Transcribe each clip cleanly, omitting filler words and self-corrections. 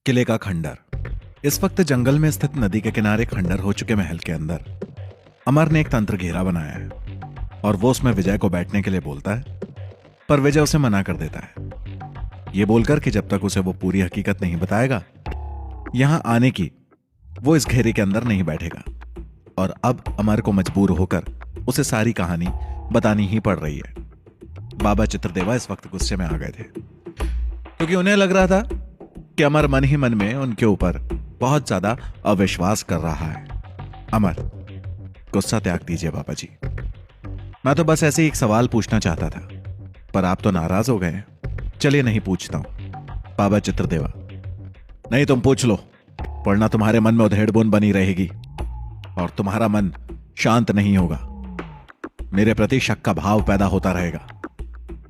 किले का खंडर। इस वक्त जंगल में स्थित नदी के किनारे खंडर हो चुके महल के अंदर अमर ने एक तंत्र घेरा बनाया है और वो उसमें विजय को बैठने के लिए बोलता है, पर विजय उसे मना कर देता है, ये बोलकर कि जब तक उसे वो पूरी हकीकत नहीं बताएगा यहां आने की, वो इस घेरे के अंदर नहीं बैठेगा। और अब अमर को मजबूर होकर उसे सारी कहानी बतानी ही पड़ रही है। बाबा चित्रदेवा इस वक्त गुस्से में आ गए थे, क्योंकि उन्हें लग रहा था कि अमर मन ही मन में उनके ऊपर बहुत ज्यादा अविश्वास कर रहा है। अमर, गुस्सा त्याग दीजिए बाबा जी, मैं तो बस ऐसे ही एक सवाल पूछना चाहता था, पर आप तो नाराज हो गए। चलिए नहीं पूछता हूं। बाबा चित्रदेवा, नहीं तुम पूछ लो, वरना तुम्हारे मन में उधेड़बुन बनी रहेगी और तुम्हारा मन शांत नहीं होगा, मेरे प्रति शक का भाव पैदा होता रहेगा।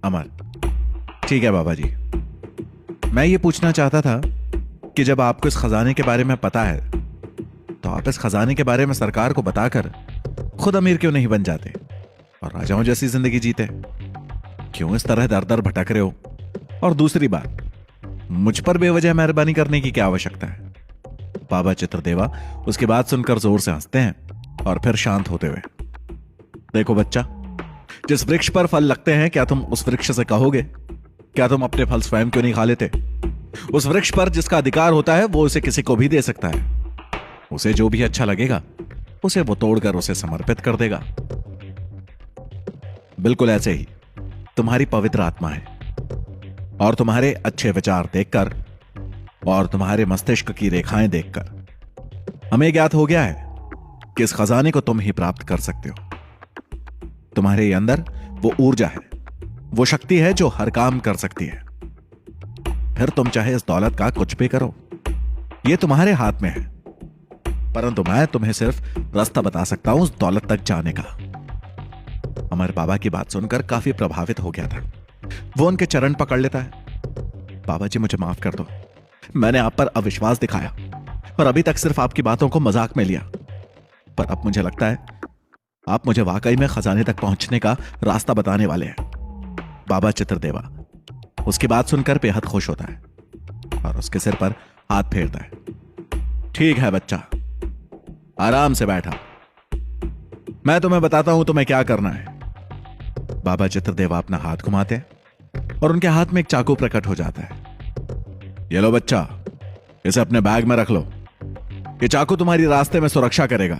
अमर, ठीक है बाबा जी, मैं ये पूछना चाहता था कि जब आपको इस खजाने के बारे में पता है तो आप इस खजाने के बारे में सरकार को बताकर खुद अमीर क्यों नहीं बन जाते और राजाओं जैसी जिंदगी जीते? क्यों इस तरह दर दर भटक रहे हो? और दूसरी बात, मुझ पर बेवजह मेहरबानी करने की क्या आवश्यकता है? बाबा चित्रदेवा उसकी बात सुनकर जोर से हंसते हैं और फिर शांत होते हुए, देखो बच्चा, जिस वृक्ष पर फल लगते हैं क्या तुम उस वृक्ष से कहोगे क्या तुम अपने फल स्वयं क्यों नहीं खा लेते? उस वृक्ष पर जिसका अधिकार होता है वो उसे किसी को भी दे सकता है। उसे जो भी अच्छा लगेगा उसे वो तोड़कर उसे समर्पित कर देगा। बिल्कुल ऐसे ही तुम्हारी पवित्र आत्मा है, और तुम्हारे अच्छे विचार देखकर और तुम्हारे मस्तिष्क की रेखाएं देखकर हमें ज्ञात हो गया है कि इस खजाने को तुम ही प्राप्त कर सकते हो। तुम्हारे अंदर वो ऊर्जा है, वो शक्ति है जो हर काम कर सकती है। फिर तुम चाहे इस दौलत का कुछ भी करो, ये तुम्हारे हाथ में है, परंतु मैं तुम्हें सिर्फ रास्ता बता सकता हूं उस दौलत तक जाने का। अमर बाबा की बात सुनकर काफी प्रभावित हो गया था। वो उनके चरण पकड़ लेता है, बाबा जी मुझे माफ कर दो, मैंने आप पर अविश्वास दिखाया और अभी तक सिर्फ आपकी बातों को मजाक में लिया, पर अब मुझे लगता है आप मुझे वाकई में खजाने तक पहुंचने का रास्ता बताने वाले हैं। बाबा चित्रदेवा उसकी बात सुनकर बेहद खुश होता है और उसके सिर पर हाथ फेरता है। ठीक है बच्चा, आराम से बैठा, मैं तुम्हें बताता हूं तुम्हें क्या करना है। बाबा चित्रदेवा अपना हाथ घुमाते हैं और उनके हाथ में एक चाकू प्रकट हो जाता है। ये लो बच्चा, इसे अपने बैग में रख लो, ये चाकू तुम्हारी रास्ते में सुरक्षा करेगा।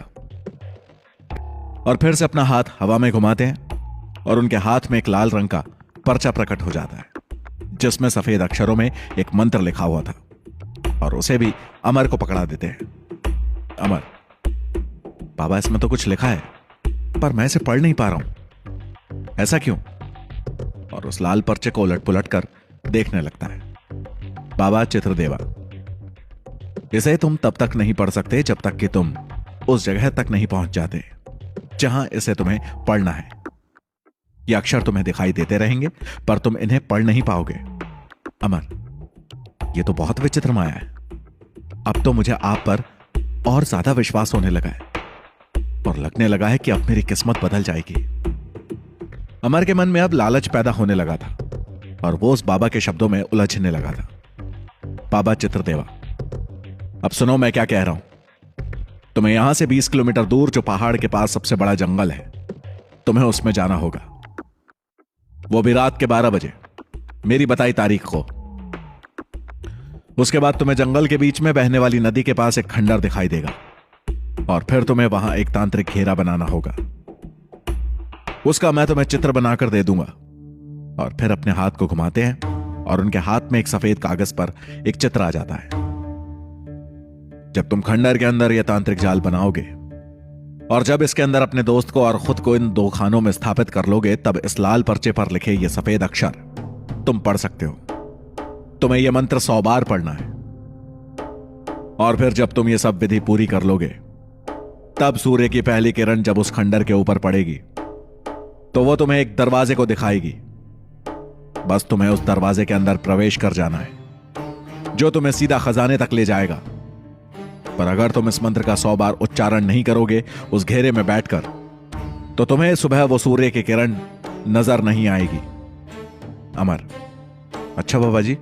और फिर से अपना हाथ हवा में घुमाते हैं और उनके हाथ में एक लाल रंग का पर्चा प्रकट हो जाता है, जिसमें सफेद अक्षरों में एक मंत्र लिखा हुआ था, और उसे भी अमर को पकड़ा देते हैं। अमर, बाबा इसमें तो कुछ लिखा है, पर मैं इसे पढ़ नहीं पा रहा हूं, ऐसा क्यों? और उस लाल पर्चे को उलट पुलट कर देखने लगता है। बाबा चित्रदेवा, इसे तुम तब तक नहीं पढ़ सकते जब तक कि तुम उस जगह तक नहीं पहुंच जाते जहां इसे तुम्हें पढ़ना है। ये अक्षर तुम्हें दिखाई देते रहेंगे, पर तुम इन्हें पढ़ नहीं पाओगे। अमर, ये तो बहुत विचित्र माया है। अब तो मुझे आप पर और ज्यादा विश्वास होने लगा है और लगने लगा है कि अब मेरी किस्मत बदल जाएगी। अमर के मन में अब लालच पैदा होने लगा था और वो उस बाबा के शब्दों में उलझने लगा था। बाबा चित्रदेवा, अब सुनो मैं क्या कह रहा हूं। तुम्हें यहां से 20 किलोमीटर दूर जो पहाड़ के पास सबसे बड़ा जंगल है, तुम्हें उसमें जाना होगा, वो भी रात के 12 बजे, मेरी बताई तारीख को। उसके बाद तुम्हें जंगल के बीच में बहने वाली नदी के पास एक खंडर दिखाई देगा और फिर तुम्हें वहां एक तांत्रिक घेरा बनाना होगा। उसका मैं तुम्हें चित्र बनाकर दे दूंगा। और फिर अपने हाथ को घुमाते हैं और उनके हाथ में एक सफेद कागज पर एक चित्र आ जाता है। जब तुम खंडर के अंदर यह तांत्रिक जाल बनाओगे और जब इसके अंदर अपने दोस्त को और खुद को इन 2 खानों में स्थापित कर लोगे, तब इस लाल पर्चे पर लिखे ये सफेद अक्षर तुम पढ़ सकते हो। तुम्हें यह मंत्र 100 बार पढ़ना है, और फिर जब तुम ये सब विधि पूरी कर लोगे, तब सूर्य की पहली किरण जब उस खंडर के ऊपर पड़ेगी तो वो तुम्हें एक दरवाजे को दिखाएगी। बस तुम्हें उस दरवाजे के अंदर प्रवेश कर जाना है, जो तुम्हें सीधा खजाने तक ले जाएगा। पर अगर तुम इस मंत्र का 100 बार उच्चारण नहीं करोगे उस घेरे में बैठकर, तो तुम्हें सुबह वो सूर्य की किरण नजर नहीं आएगी। अमर, अच्छा बाबा जी,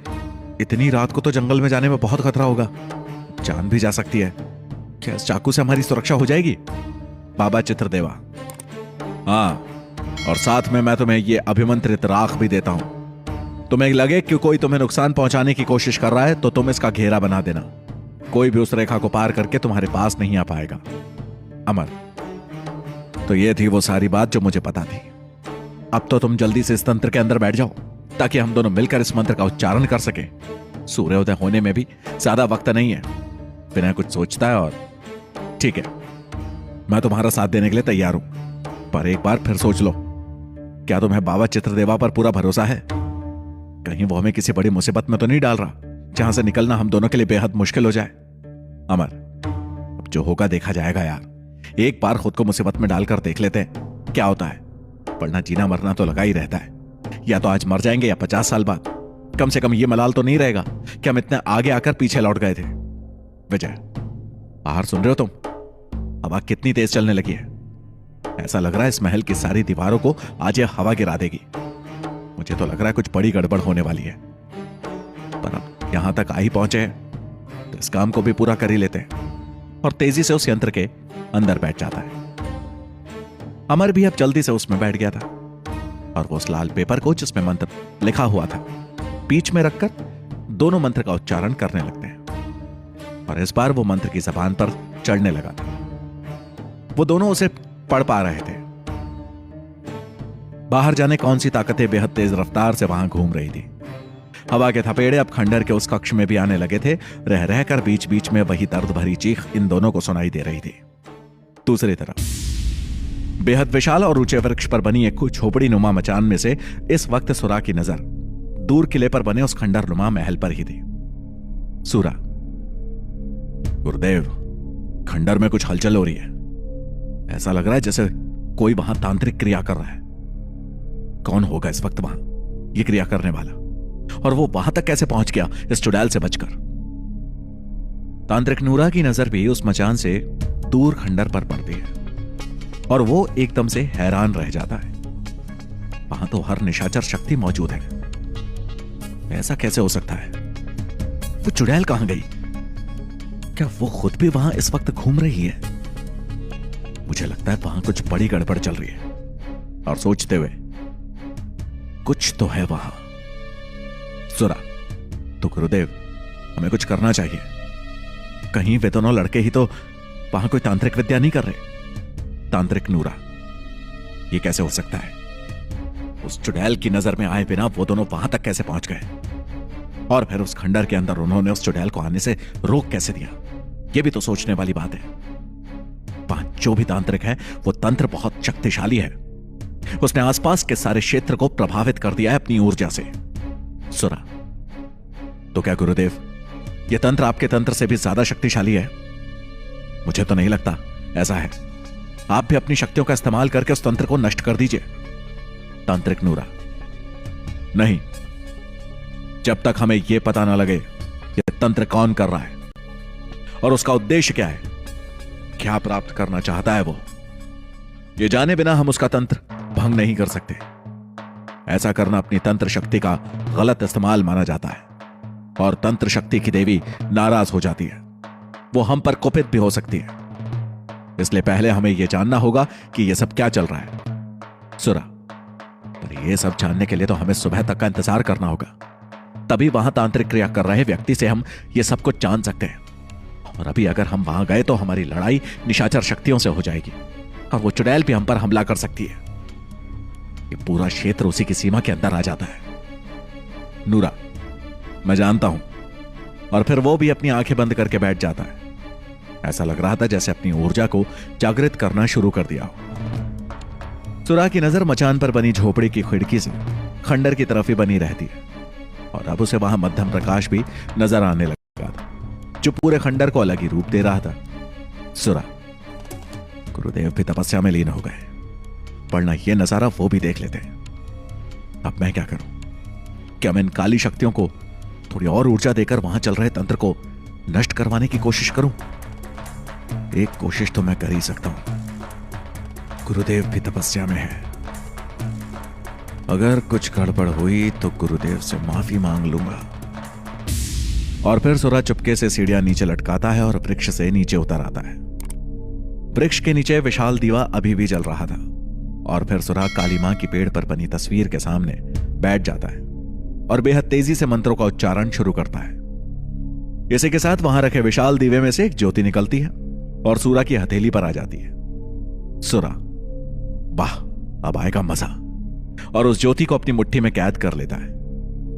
इतनी रात को तो जंगल में जाने में बहुत खतरा होगा, जान भी जा सकती है। क्या इस चाकू से हमारी सुरक्षा हो जाएगी? बाबा चित्रदेवा, हाँ, और साथ में मैं तुम्हें ये अभिमंत्रित राख भी देता हूं। तुम्हें लगे कि कोई तुम्हें नुकसान पहुंचाने की कोशिश कर रहा है तो तुम इसका घेरा बना देना। कोई भी उस रेखा को पार करके तुम्हारे पास नहीं आ पाएगा। अमर, तो ये थी वो सारी बात जो मुझे पता थी। अब तो तुम जल्दी से इस तंत्र के अंदर बैठ जाओ ताकि हम दोनों मिलकर इस मंत्र का उच्चारण कर सकें। सूर्योदय होने में भी ज्यादा वक्त नहीं है। बिना कुछ सोचता है और ठीक है, मैं तुम्हारा साथ देने के लिए तैयार हूं, पर एक बार फिर सोच लो, क्या तुम्हें बाबा चित्रदेवा पर पूरा भरोसा है? कहीं वो हमें किसी बड़ी मुसीबत में तो नहीं डाल रहा जहां से निकलना हम दोनों के लिए बेहद मुश्किल हो जाए? अमर, अब जो होगा देखा जाएगा यार। एक बार खुद को मुसीबत में डालकर देख लेते हैं क्या होता है, वरना जीना मरना तो लगा ही रहता है। या तो आज मर जाएंगे या 50 साल बाद। कम से कम ये मलाल तो नहीं रहेगा कि हम इतने आगे आकर पीछे लौट गए थे। विजय, बाहर सुन रहे हो तुम? हवा कितनी तेज चलने लगी है। ऐसा लग रहा है इस महल की सारी दीवारों को आज ये हवा गिरा देगी। मुझे तो लग रहा है कुछ बड़ी गड़बड़ होने वाली है। पर अब यहां तक आ ही पहुंचे हैं तो इस काम को भी पूरा कर ही लेते हैं। और तेजी से उस यंत्र के अंदर बैठ जाता है। अमर भी अब जल्दी से उसमें बैठ गया था और वो उस लाल पेपर को जिसमें मंत्र लिखा हुआ था बीच में रखकर दोनों मंत्र का उच्चारण करने लगते हैं। और इस बार वो मंत्र की जबान पर चढ़ने लगा था। वो दोनों उसे पढ़ पा रहे थे। बाहर जाने कौन सी ताकतें बेहद तेज रफ्तार से वहां घूम रही थी। हवा के थपेड़े अब खंडर के उस कक्ष में भी आने लगे थे। रह रहकर बीच बीच में वही दर्द भरी चीख इन दोनों को सुनाई दे रही थी। दूसरी तरफ बेहद विशाल और ऊंचे वृक्ष पर बनी एक झोपड़ी नुमा मचान में से इस वक्त सुरा की नजर दूर किले पर बने उस खंडर नुमा महल पर ही थी। सुरा, गुरुदेव, खंडर में कुछ हलचल हो रही है। ऐसा लग रहा है जैसे कोई वहां तांत्रिक क्रिया कर रहा है। कौन होगा इस वक्त वहां यह क्रिया करने वाला, और वो वहां तक कैसे पहुंच गया इस चुड़ैल से बचकर? तांत्रिक नूरा की नजर भी उस मचान से दूर खंडर पर पड़ती है और वो एकदम से हैरान रह जाता है। वहां तो हर निशाचर शक्ति मौजूद है। ऐसा कैसे हो सकता है? वो चुड़ैल कहां गई? क्या वो खुद भी वहां इस वक्त घूम रही है? मुझे लगता है वहां कुछ बड़ी गड़बड़ चल रही है। और सोचते हुए, कुछ तो है वहां। सुरा, तो गुरुदेव, हमें कुछ करना चाहिए। कहीं वे दोनों लड़के ही तो वहां कोई तांत्रिक विद्या नहीं कर रहे? तांत्रिक नूरा, ये कैसे हो सकता है? उस चुड़ैल की नजर में आए बिना वो दोनों वहां तक कैसे पहुंच गए? और फिर उस खंडर के अंदर उन्होंने उस चुड़ैल को आने से रोक कैसे दिया? यह भी तो सोचने वाली बात है। वहां जो भी तांत्रिक है वो तंत्र बहुत शक्तिशाली है। उसने आसपास के सारे क्षेत्र को प्रभावित कर दिया है अपनी ऊर्जा से। सुरा, तो क्या गुरुदेव, यह तंत्र आपके तंत्र से भी ज्यादा शक्तिशाली है? मुझे तो नहीं लगता ऐसा है। आप भी अपनी शक्तियों का इस्तेमाल करके उस तंत्र को नष्ट कर दीजिए। तांत्रिक नूरा, नहीं, जब तक हमें यह पता ना लगे यह तंत्र कौन कर रहा है और उसका उद्देश्य क्या है, क्या प्राप्त करना चाहता है वो, ये जाने बिना हम उसका तंत्र भंग नहीं कर सकते। ऐसा करना अपनी तंत्र शक्ति का गलत इस्तेमाल माना जाता है और तंत्र शक्ति की देवी नाराज हो जाती है। वो हम पर कुपित भी हो सकती है। इसलिए पहले हमें यह जानना होगा कि यह सब क्या चल रहा है। सुरा, पर यह सब जानने के लिए तो हमें सुबह तक का इंतजार करना होगा। तभी वहां तांत्रिक क्रिया कर रहे व्यक्ति से हम यह सब कुछ जान सकते हैं। और अभी अगर हम वहां गए तो हमारी लड़ाई निशाचर शक्तियों से हो जाएगी और वो चुड़ैल भी हम पर हमला कर सकती है। ये पूरा क्षेत्र उसी की सीमा के अंदर आ जाता है। नूरा, मैं जानता हूं। और फिर वो भी अपनी आंखें बंद करके बैठ जाता है। ऐसा लग रहा था जैसे अपनी ऊर्जा को जागृत करना शुरू कर दिया हो। सुरा की नजर मचान पर बनी झोपड़ी की खिड़की से खंडर की तरफ ही बनी रहती है और अब उसे वहां मध्यम प्रकाश भी नजर आने लगा था जो पूरे खंडर को अलग ही रूप दे रहा था। सुरा, गुरुदेव भी तपस्या में लीन हो गए, वरना यह नजारा वो भी देख लेते। अब मैं क्या करूं? क्या मैं इन काली शक्तियों को थोड़ी और ऊर्जा देकर वहां चल रहे तंत्र को नष्ट करवाने की कोशिश करूं? एक कोशिश तो मैं कर ही सकता हूं। गुरुदेव भी तपस्या में है। अगर कुछ गड़बड़ हुई तो गुरुदेव से माफी मांग लूंगा। और फिर सुरा चुपके से सीढ़ियां नीचे लटकाता है और वृक्ष से नीचे उतर आता है। वृक्ष के नीचे विशाल दीवा अभी भी जल रहा था और फिर सुरा काली मां की पेड़ पर बनी तस्वीर के सामने बैठ जाता है और बेहद तेजी से मंत्रों का उच्चारण शुरू करता है। इसी के साथ वहां रखे विशाल दीवे में से एक ज्योति निकलती है और सूरा की हथेली पर आ जाती है। सुरा, वाह, अब आएगा मजा, और उस ज्योति को अपनी मुट्ठी में कैद कर लेता है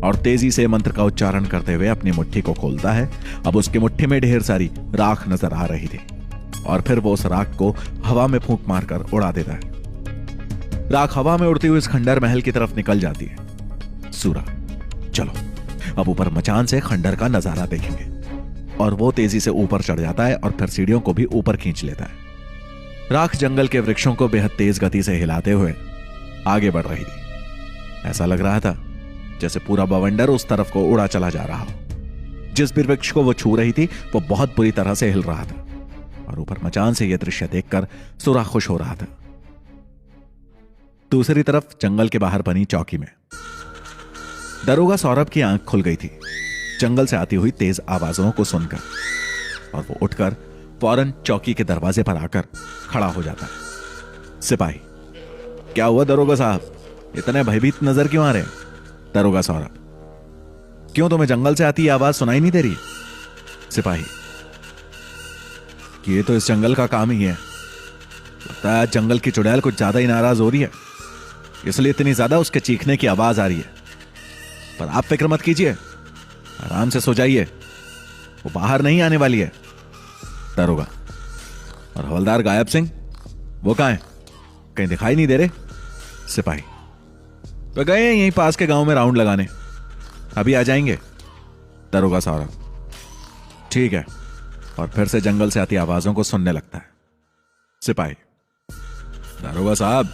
और तेजी से मंत्र का उच्चारण करते हुए अपनी मुट्ठी को खोलता है। अब उसकी मुट्ठी में ढेर सारी राख नजर आ रही थी और फिर वो उस राख को हवा में फूंक मारकर उड़ा देता है। राख हवा में उड़ती हुई इस खंडर महल की तरफ निकल जाती है। सूरा, चलो अब ऊपर मचान से खंडर का नजारा देखेंगे। और वो तेजी से ऊपर चढ़ जाता है और फिर सीढ़ियों को भी ऊपर खींच लेता है। राख जंगल के वृक्षों को बेहद तेज गति से हिलाते हुए आगे बढ़ रही थी। ऐसा लग रहा था जैसे पूरा बवंडर उस तरफ को उड़ा चला जा रहा हो। जिस भी वृक्ष को वो छू रही थी वो बहुत बुरी तरह से हिल रहा था और ऊपर मचान से यह दृश्य देखकर सुरा खुश हो रहा था। दूसरी तरफ जंगल के बाहर बनी चौकी में दरोगा सौरभ की आंख खुल गई थी जंगल से आती हुई तेज आवाजों को सुनकर, और वो उठकर फौरन चौकी के दरवाजे पर आकर खड़ा हो जाता है। सिपाही, क्या हुआ दरोगा साहब, इतने भयभीत नजर क्यों आ रहे? दरोगा सौरभ, क्यों तुम्हें जंगल से आती आवाज सुनाई नहीं दे रही? सिपाही, ये तो इस जंगल का काम ही है। लगता है जंगल की चुड़ैल कुछ ज्यादा ही नाराज हो रही है, इसलिए इतनी ज्यादा उसके चीखने की आवाज आ रही है। पर आप फिक्र मत कीजिए, आराम से सो जाइए, वो बाहर नहीं आने वाली है। दरोगा, और हवलदार गायब सिंह, वो कहां है? कहीं दिखाई नहीं दे रहे? सिपाही, तो गए हैं यहीं पास के गांव में राउंड लगाने, अभी आ जाएंगे। दरोगा सौरभ, ठीक है, और फिर से जंगल से आती आवाजों को सुनने लगता है। सिपाही, दरोगा साहब,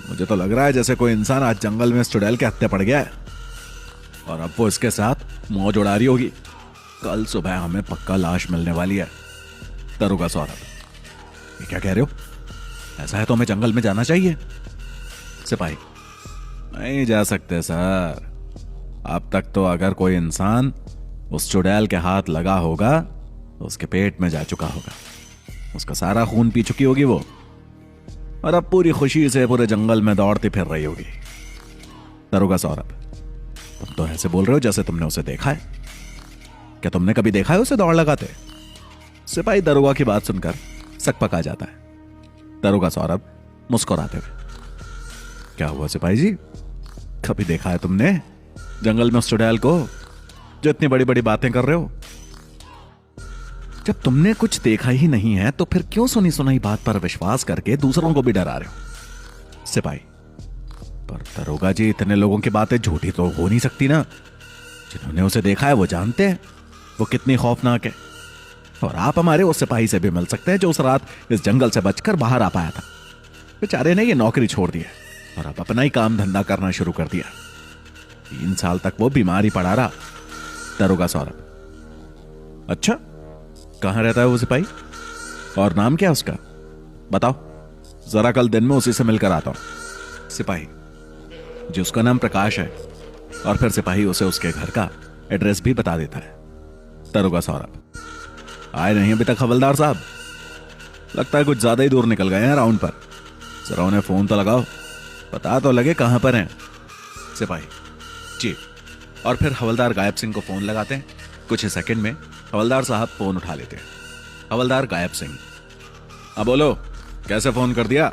मुझे तो लग रहा है जैसे कोई इंसान आज जंगल में इस चुड़ैल के हत्या पड़ गया है और अब वो इसके साथ मौज उड़ा रही होगी। कल सुबह हमें पक्का लाश मिलने वाली है। दरोगा सौरभ, ये क्या कह रहे हो? ऐसा है तो हमें जंगल में जाना चाहिए। सिपाही, नहीं जा सकते सर, अब तक तो अगर कोई इंसान उस चुड़ैल के हाथ लगा होगा तो उसके पेट में जा चुका होगा, उसका सारा खून पी चुकी होगी वो, और अब पूरी खुशी से पूरे जंगल में दौड़ती फिर रही होगी। दरोगा सौरभ, तुम तो ऐसे बोल रहे हो जैसे तुमने उसे देखा है। क्या तुमने कभी देखा है उसे दौड़ लगाते? सिपाही दरोगा की बात सुनकर सकपक आ जाता है। दरोगा सौरभ मुस्कुराते हुए, क्या हुआ सिपाही जी, कभी देखा है तुमने जंगल में उस चुड़ैल को जो इतनी बड़ी बड़ी बातें कर रहे हो? जब तुमने कुछ देखा ही नहीं है तो फिर क्यों सुनी सुनाई बात पर विश्वास करके दूसरों को भी डरा रहे हो? सिपाही, पर दरोगा जी, इतने लोगों की बातें झूठी तो हो नहीं सकती ना। जिन्होंने उसे देखा है वो जानते हैं वो कितनी खौफनाक है, और आप हमारे उस सिपाही से भी मिल सकते हैं जो उस रात इस जंगल से बचकर बाहर आ पाया था। बेचारे ने ये नौकरी छोड़ दी है और अब अपना ही काम धंधा करना शुरू कर दिया। 3 साल तक वो बीमारी पड़ा रहा। दरोगा सौरभ, अच्छा, कहां रहता है वो सिपाही और नाम क्या है उसका? बताओ, जरा कल दिन में उसी से मिलकर आता हूं। सिपाही, जी उसका नाम प्रकाश है, और फिर सिपाही उसे उसके घर का एड्रेस भी बता देता है। दरोगा सौरभ, आए नहीं अभी तक हवलदार साहब? लगता है कुछ ज्यादा ही दूर निकल गए हैं राउंड पर। जरा उन्हें फोन तो लगाओ, पता तो लगे कहां पर हैं। सिपाही, जी, और फिर हवलदार गायब सिंह को फोन लगाते हैं। कुछ ही सेकंड में हवलदार साहब फोन उठा लेते हैं। हवलदार गायब सिंह, अब बोलो, कैसे फोन कर दिया?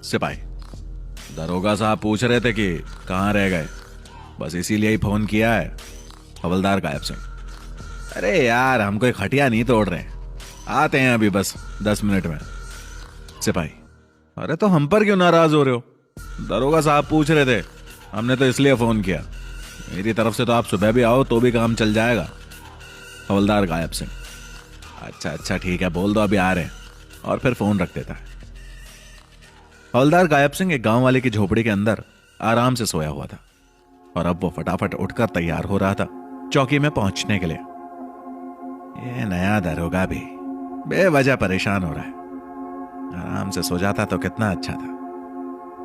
सिपाही, दरोगा साहब पूछ रहे थे कि कहां रह गए, बस इसीलिए ही फोन किया है। हवलदार गायब सिंह, अरे यार, हम कोई खटिया नहीं तोड़ रहे, आते हैं अभी बस 10 मिनट में। सिपाही, अरे तो हम पर क्यों नाराज हो रहे हो? दरोगा साहब पूछ रहे थे, हमने तो इसलिए फोन किया। मेरी तरफ से तो आप सुबह भी आओ तो भी काम चल जाएगा। हवलदार गायब सिंह, अच्छा अच्छा ठीक है, बोल दो अभी आ रहे हैं, और फिर फोन रख देता है। हवलदार गायब सिंह एक गांव वाले की झोपड़ी के अंदर आराम से सोया हुआ था और अब वो फटाफट उठकर तैयार हो रहा था चौकी में पहुंचने के लिए। ये नया दरोगा भी बेवजह परेशान हो रहा है, आराम से सो जाता तो कितना अच्छा था,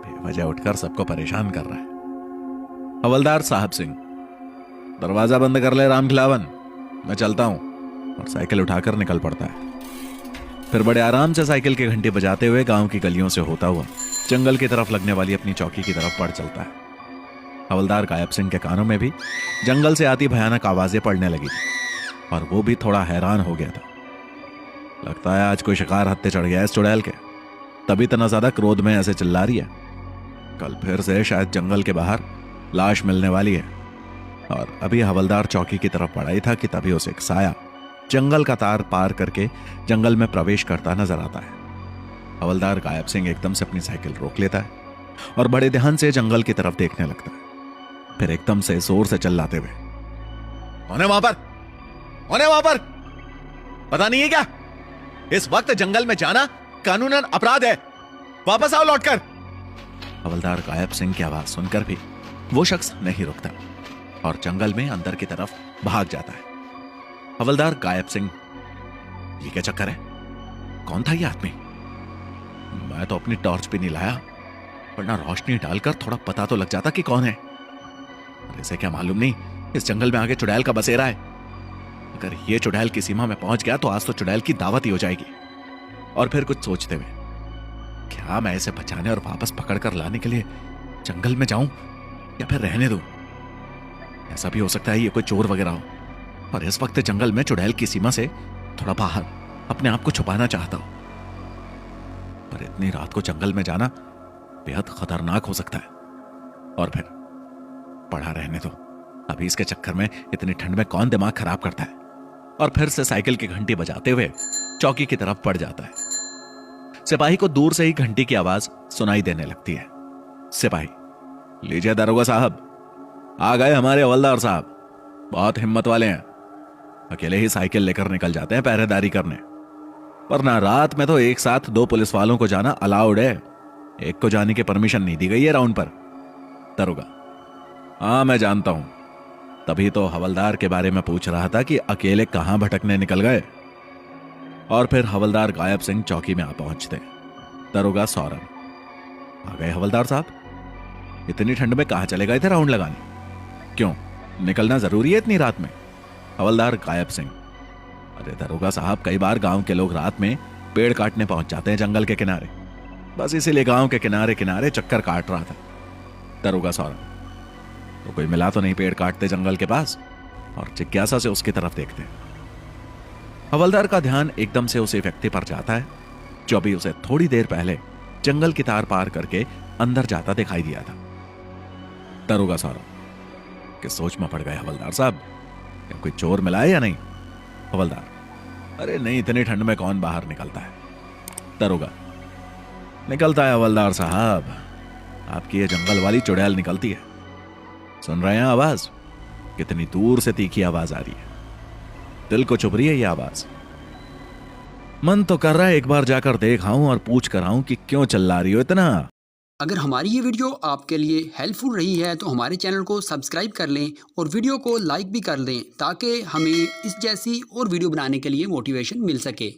बेवजह उठकर सबको परेशान कर रहा है। हवलदार साहब सिंह, दरवाजा बंद कर ले राम खिलावन, मैं चलता हूं। और साइकिल उठाकर निकल पड़ता है। फिर बड़े आराम से साइकिल की घंटी बजाते हुए गांव की गलियों से होता हुआ जंगल की तरफ लगने वाली अपनी चौकी की तरफ बढ़ चलता है। हवलदार गायब सिंह के कानों में भी जंगल से आती भयानक आवाजें पड़ने लगी थी और वो भी थोड़ा हैरान हो गया था। लगता है आज कोई शिकार हत्थे चढ़ गया है इस चुड़ैल के, तभी इतना ज्यादा क्रोध में ऐसे चिल्ला रही है। कल फिर से शायद जंगल के बाहर लाश मिलने वाली है। और अभी हवलदार चौकी की तरफ बढ़ा ही था कि तभी उसे एक साया जंगल का तार पार करके जंगल में प्रवेश करता नजर आता है। हवलदार गायब सिंह एकदम से अपनी साइकिल रोक लेता है और बड़े ध्यान से जंगल की तरफ देखने लगता है। फिर एकदम से जोर से चिल्लाते हुए, कौन है वहां पर? कौन है वहां पर? पता नहीं है क्या? इस वक्त जंगल में जाना कानूनन अपराध है। वापस आओ लौटकर। हवलदार गायब सिंह की आवाज सुनकर भी वो शख्स नहीं रुकता और जंगल में अंदर की तरफ भाग जाता है। हवलदार गायब सिंह, ये क्या चक्कर है? कौन था ये आदमी? मैं तो अपनी टॉर्च भी नहीं लाया, वरना रोशनी डालकर थोड़ा पता तो लग जाता कि कौन है। और इसे क्या मालूम नहीं इस जंगल में आगे चुड़ैल का बसेरा है। अगर ये चुड़ैल की सीमा में पहुंच गया तो आज तो चुड़ैल की दावत ही हो जाएगी। और फिर कुछ सोचते हुए, क्या मैं इसे बचाने और वापस पकड़कर लाने के लिए जंगल में जाऊं या फिर रहने दूं? ऐसा भी हो सकता है ये कोई चोर वगैरह हो और इस वक्त जंगल में चुड़ैल की सीमा से थोड़ा बाहर अपने आप को छुपाना चाहता हो। पर इतनी रात को जंगल में जाना बेहद खतरनाक हो सकता है। और फिर पड़ा रहने दो, अभी इसके चक्कर में इतनी ठंड में कौन दिमाग खराब करता है। और फिर से साइकिल की घंटी बजाते हुए चौकी की तरफ बढ़ जाता है। सिपाही को दूर से ही घंटी की आवाज सुनाई देने लगती है। सिपाही, लीजिए दरोगा साहब, आ गए हमारे हवलदार साहब। बहुत हिम्मत वाले हैं, अकेले ही साइकिल लेकर निकल जाते हैं पहरेदारी करने, वरना रात में तो एक साथ 2 पुलिस वालों को जाना अलाउड है, एक को जाने की परमिशन नहीं दी गई है राउंड पर। दरोगा, हाँ मैं जानता हूं, तभी तो हवलदार के बारे में पूछ रहा था कि अकेले कहां भटकने निकल गए। और फिर हवलदार गायब सिंह चौकी में आ पहुंचते। दरोगा सौरभ, आ गए हवलदार साहब? इतनी ठंड में कहां चले गए थे राउंड लगाने? क्यों, निकलना जरूरी है इतनी रात में? हवलदार गायब सिंह, अरे दरोगा साहब, कई बार गांव के लोग रात में पेड़ काटने पहुंच जाते हैं जंगल के किनारे, बस इसीलिए गांव के किनारे किनारे चक्कर काट रहा था। दरोगा सौरभ, तो कोई मिला तो नहीं पेड़ काटते जंगल के पास? और जिज्ञासा से उसकी तरफ देखते। हवलदार का ध्यान एकदम से उसी व्यक्ति पर जाता है जो अभी उसे थोड़ी देर पहले जंगल की तार पार करके अंदर जाता दिखाई दिया था। दरोगा सौरभ, किस सोच में पड़ गए हवलदार साहब? क्या कोई चोर मिला है या नहीं? हवलदार, अरे नहीं, इतनी ठंड में कौन बाहर निकलता है। दरोगा, निकलता है हवलदार साहब, आपकी ये जंगल वाली चुड़ैल निकलती है। सुन रहे हैं आवाज? कितनी दूर से तीखी आवाज आ रही है, दिल को चुभ रही है ये आवाज। मन तो कर रहा है एक बार जाकर देख आऊं और पूछ कर आऊं कि क्यों चिल्ला रही हो इतना। अगर हमारी ये वीडियो आपके लिए हेल्पफुल रही है तो हमारे चैनल को सब्सक्राइब कर लें और वीडियो को लाइक भी कर दें ताकि हमें इस जैसी और वीडियो बनाने के लिए मोटिवेशन मिल सके।